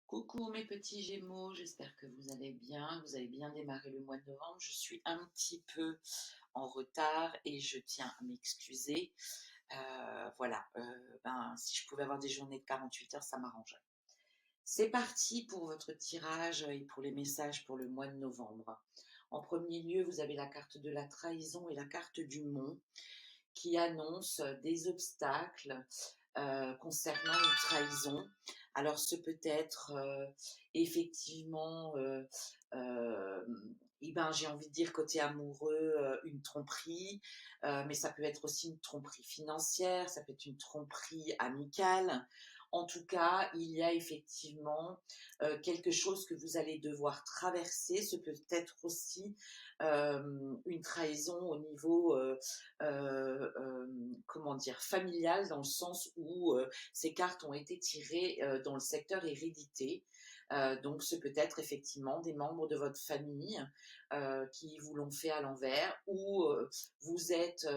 Coucou mes petits Gémeaux, j'espère que vous allez bien. Vous avez bien démarré le mois de novembre. Je suis un petit peu en retard et je tiens à m'excuser. Voilà, si je pouvais avoir des journées de 48 heures, ça m'arrangerait. C'est parti pour votre tirage et pour les messages pour le mois de novembre. En premier lieu, vous avez la carte de la trahison et la carte du mont qui annonce des obstacles concernant une trahison. Alors, ce peut être effectivement, j'ai envie de dire côté amoureux, une tromperie, mais ça peut être aussi une tromperie financière, ça peut être une tromperie amicale. En tout cas, il y a effectivement quelque chose que vous allez devoir traverser. Ce peut être aussi une trahison au niveau comment dire, familiale, dans le sens où ces cartes ont été tirées dans le secteur hérédité. Donc, ce peut être effectivement des membres de votre famille qui vous l'ont fait à l'envers, ou vous êtes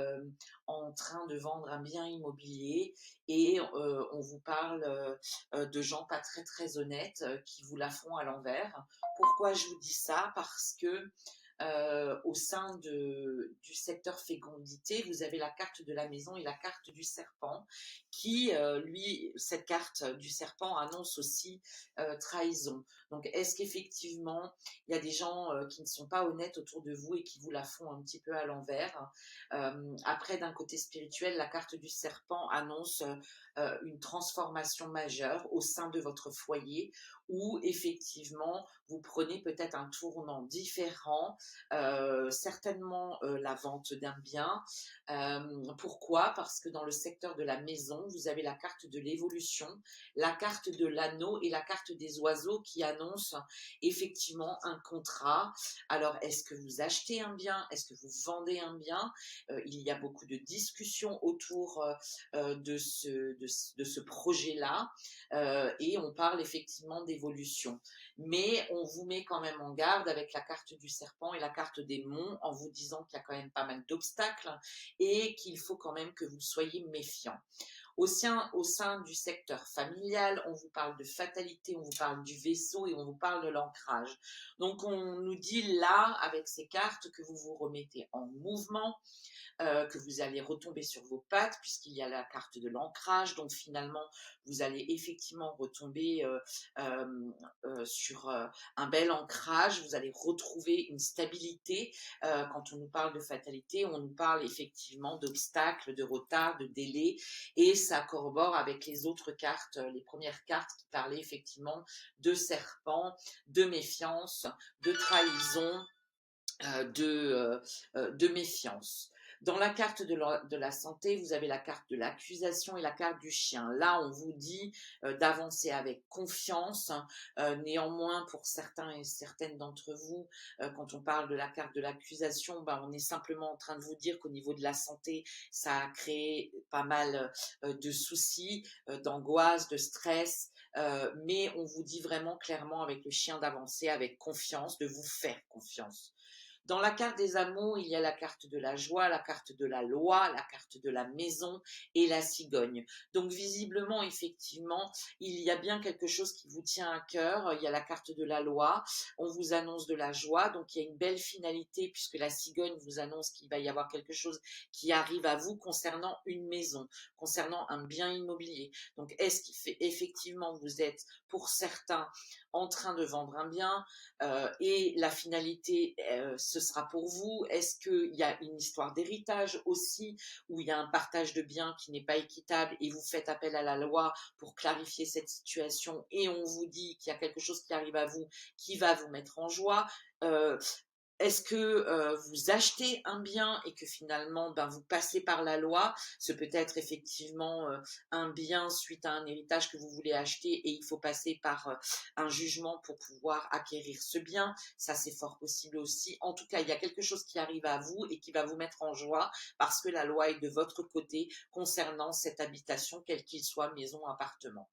en train de vendre un bien immobilier et on vous parle de gens pas très très honnêtes qui vous la font à l'envers. Pourquoi je vous dis ça? Parce que au sein du secteur fécondité, vous avez la carte de la maison et la carte du serpent, qui, cette carte du serpent annonce aussi trahison. Donc, est-ce qu'effectivement, il y a des gens qui ne sont pas honnêtes autour de vous et qui vous la font un petit peu à l'envers? Après, d'un côté spirituel, la carte du serpent annonce une transformation majeure au sein de votre foyer, où effectivement, vous prenez peut-être un tournant différent, certainement la vente d'un bien. Pourquoi? Parce que dans le secteur de la maison, vous avez la carte de l'évolution, la carte de l'anneau et la carte des oiseaux qui annoncent effectivement un contrat. Alors, est-ce que vous achetez un bien? Est-ce que vous vendez un bien? Il y a beaucoup de discussions autour de ce projet-là, et on parle effectivement d'évolution. Mais on vous met quand même en garde avec la carte du serpent et la carte des monts, en vous disant qu'il y a quand même pas mal d'obstacles et qu'il faut quand même que vous soyez méfiants. Au sein du secteur familial, on vous parle de fatalité, on vous parle du vaisseau et on vous parle de l'ancrage. Donc on nous dit là, avec ces cartes, que vous vous remettez en mouvement, que vous allez retomber sur vos pattes, puisqu'il y a la carte de l'ancrage. Donc finalement, vous allez effectivement retomber sur un bel ancrage. Vous allez retrouver une stabilité. Quand on nous parle de fatalité, on nous parle effectivement d'obstacles, de retard, de délai, et ça corrobore avec les autres cartes, les premières cartes qui parlaient effectivement de serpent, de méfiance, de trahison, de méfiance. Dans la carte de la santé, vous avez la carte de l'accusation et la carte du chien. Là, on vous dit d'avancer avec confiance. Néanmoins, pour certains et certaines d'entre vous, quand on parle de la carte de l'accusation, on est simplement en train de vous dire qu'au niveau de la santé, ça a créé pas mal de soucis, d'angoisse, de stress. Mais on vous dit vraiment clairement avec le chien d'avancer avec confiance, de vous faire confiance. Dans la carte des amours, il y a la carte de la joie, la carte de la loi, la carte de la maison et la cigogne. Donc visiblement, effectivement, il y a bien quelque chose qui vous tient à cœur. Il y a la carte de la loi, on vous annonce de la joie, donc il y a une belle finalité puisque la cigogne vous annonce qu'il va y avoir quelque chose qui arrive à vous concernant une maison, concernant un bien immobilier. Donc est-ce qu'il fait effectivement, vous êtes pour certains en train de vendre un bien, et la finalité, ce sera pour vous? Est-ce qu'il y a une histoire d'héritage aussi, où il y a un partage de biens qui n'est pas équitable et vous faites appel à la loi pour clarifier cette situation, et on vous dit qu'il y a quelque chose qui arrive à vous qui va vous mettre en joie? euh, Est-ce que vous achetez un bien et que finalement vous passez par la loi? Ce peut être effectivement un bien suite à un héritage que vous voulez acheter et il faut passer par un jugement pour pouvoir acquérir ce bien. Ça, c'est fort possible aussi. En tout cas, il y a quelque chose qui arrive à vous et qui va vous mettre en joie parce que la loi est de votre côté concernant cette habitation, quelle qu'il soit, maison, appartement.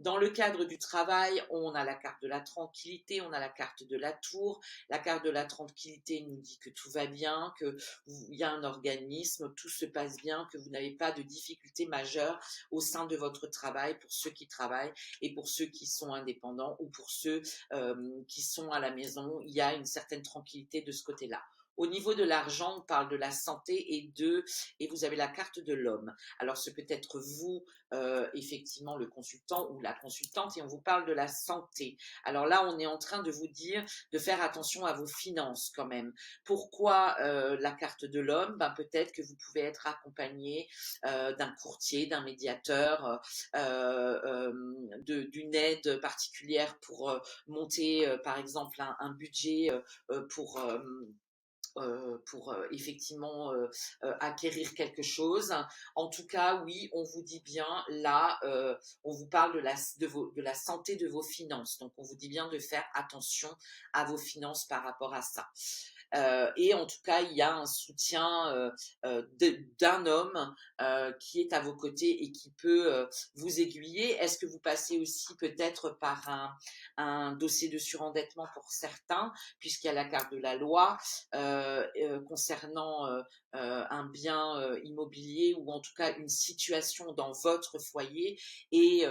Dans le cadre du travail, on a la carte de la tranquillité, on a la carte de la tour. La carte de la tranquillité nous dit que tout va bien, qu'il y a un organisme, tout se passe bien, que vous n'avez pas de difficultés majeures au sein de votre travail pour ceux qui travaillent et pour ceux qui sont indépendants ou pour ceux qui sont à la maison. Il y a une certaine tranquillité de ce côté-là. Au niveau de l'argent, on parle de la santé et vous avez la carte de l'homme. Alors, ce peut être vous, effectivement, le consultant ou la consultante, et on vous parle de la santé. Alors là, on est en train de vous dire de faire attention à vos finances quand même. Pourquoi la carte de l'homme? Ben, peut-être que vous pouvez être accompagné d'un courtier, d'un médiateur, d'une aide particulière pour monter, par exemple, un budget pour effectivement acquérir quelque chose. En tout cas, oui, on vous dit bien là, on vous parle de la santé de vos finances. Donc, on vous dit bien de faire attention à vos finances par rapport à ça. Et en tout cas, il y a un soutien d'un homme qui est à vos côtés et qui peut vous aiguiller. Est-ce que vous passez aussi peut-être par un dossier de surendettement pour certains, puisqu'il y a la carte de la loi concernant un bien immobilier ou en tout cas une situation dans votre foyer et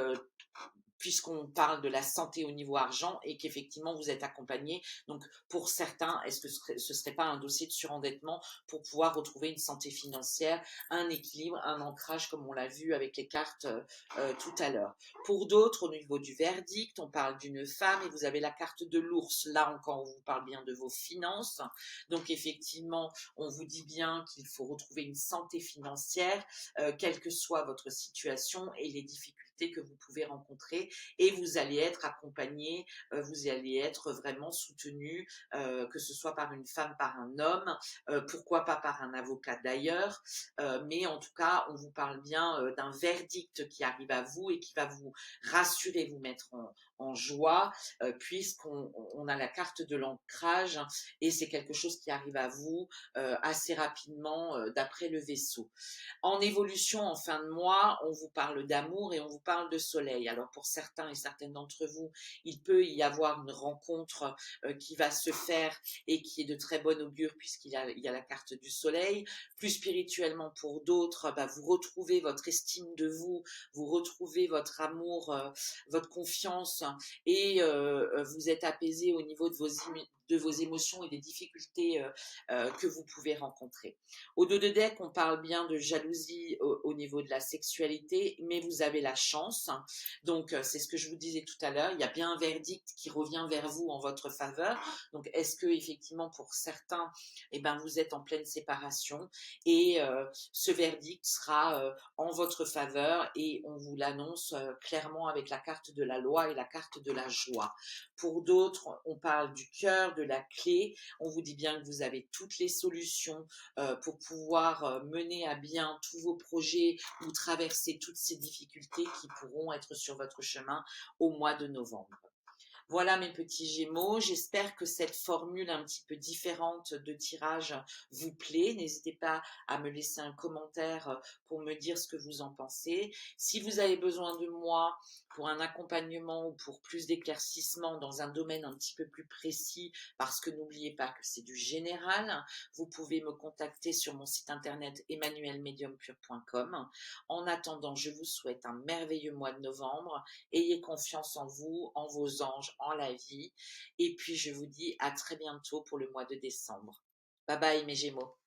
puisqu'on parle de la santé au niveau argent et qu'effectivement vous êtes accompagné. Donc pour certains, est-ce que ce serait pas un dossier de surendettement pour pouvoir retrouver une santé financière, un équilibre, un ancrage comme on l'a vu avec les cartes tout à l'heure. Pour d'autres, au niveau du verdict, on parle d'une femme et vous avez la carte de l'ours. Là encore, on vous parle bien de vos finances. Donc effectivement, on vous dit bien qu'il faut retrouver une santé financière, quelle que soit votre situation et les difficultés que vous pouvez rencontrer et vous allez être accompagné, vous allez être vraiment soutenu, que ce soit par une femme, par un homme, pourquoi pas par un avocat d'ailleurs, mais en tout cas, on vous parle bien d'un verdict qui arrive à vous et qui va vous rassurer, vous mettre en joie, puisqu'on a la carte de l'ancrage et c'est quelque chose qui arrive à vous assez rapidement d'après le vaisseau. En évolution, en fin de mois, on vous parle d'amour et on vous parle de soleil. Alors pour certains et certaines d'entre vous, il peut y avoir une rencontre qui va se faire et qui est de très bonne augure il y a la carte du soleil. Plus spirituellement pour d'autres, bah, vous retrouvez votre estime de vous, vous retrouvez votre amour, votre confiance et vous êtes apaisé au niveau de vos émotions et des difficultés que vous pouvez rencontrer. Au dos de deck, on parle bien de jalousie au niveau de la sexualité, mais vous avez la chance. Donc, c'est ce que je vous disais tout à l'heure. Il y a bien un verdict qui revient vers vous en votre faveur. Donc, est-ce que effectivement pour certains, eh ben, vous êtes en pleine séparation et ce verdict sera en votre faveur et on vous l'annonce clairement avec la carte de la loi et la carte de la joie. Pour d'autres, on parle du cœur, de la clé. On vous dit bien que vous avez toutes les solutions pour pouvoir mener à bien tous vos projets ou traverser toutes ces difficultés qui pourront être sur votre chemin au mois de novembre. Voilà mes petits Gémeaux, j'espère que cette formule un petit peu différente de tirage vous plaît. N'hésitez pas à me laisser un commentaire pour me dire ce que vous en pensez. Si vous avez besoin de moi pour un accompagnement ou pour plus d'éclaircissement dans un domaine un petit peu plus précis, parce que n'oubliez pas que c'est du général, vous pouvez me contacter sur mon site internet emmanuelmediumpure.com. En attendant, je vous souhaite un merveilleux mois de novembre. Ayez confiance en vous, en vos anges, en la vie. Et puis, je vous dis à très bientôt pour le mois de décembre. Bye bye mes Gémeaux.